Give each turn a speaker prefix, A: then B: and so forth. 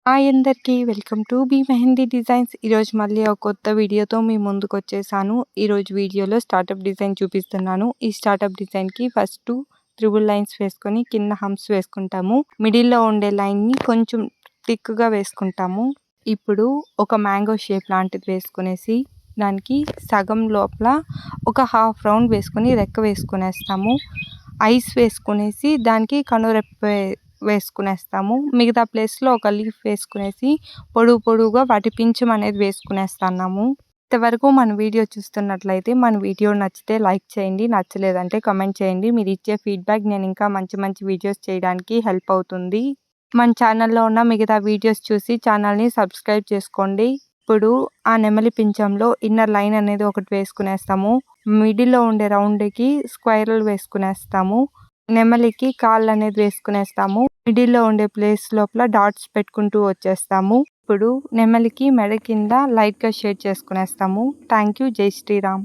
A: Hi అందరికీ welcome to be mehndi designs. ఈరోజు మళ్ళీ ఒక కొత్త వీడియోతో మీ ముందుకు వచ్చేసాను. ఈరోజు వీడియోలో స్టార్టప్ డిజైన్ చూపిస్తున్నాను. ఈ స్టార్టప్ డిజైన్కి ఫస్ట్ త్రిబుల్ లైన్స్ వేసుకొని కింద హంప్స్ వేసుకుంటాము. మిడిల్లో ఉండే లైన్ని కొంచెం థిక్గా వేసుకుంటాము. ఇప్పుడు ఒక మ్యాంగో షేప్ లాంటిది వేసుకునేసి దానికి సగం లోపల ఒక హాఫ్ రౌండ్ వేసుకొని రెక్క వేసుకునేస్తాము. ఐస్ వేసుకునేసి దానికి కనురెప్ప వేసుకునేస్తాము. మిగతా ప్లేస్లో ఒక లీఫ్ వేసుకునేసి పొడుగుగా వాటి పించం అనేది వేసుకునేస్తున్నాము. ఇంతవరకు మన వీడియో చూస్తున్నట్లయితే మన వీడియో నచ్చితే లైక్ చేయండి, నచ్చలేదంటే కమెంట్ చేయండి. మీరు ఇచ్చే ఫీడ్బ్యాక్ నేను ఇంకా మంచి వీడియోస్ చేయడానికి హెల్ప్ అవుతుంది. మన ఛానల్లో ఉన్న మిగతా వీడియోస్ చూసి ఛానల్ని సబ్స్క్రైబ్ చేసుకోండి. ఇప్పుడు ఆ నెమలి పింఛంలో ఇన్నర్ లైన్ అనేది ఒకటి వేసుకునేస్తాము. మిడిల్లో ఉండే రౌండ్కి స్క్వైరల్ వేసుకునేస్తాము. నెమలికి కాళ్ళు అనేది వేసుకునేస్తాము. మిడిల్లో ఉండే ప్లేస్ లోపల డాట్స్ పెట్టుకుంటూ వచ్చేస్తాము. ఇప్పుడు నెమలికి మెడ కింద లైట్గా షేడ్ చేసుకునేస్తాము. Thank you. జై శ్రీరామ్.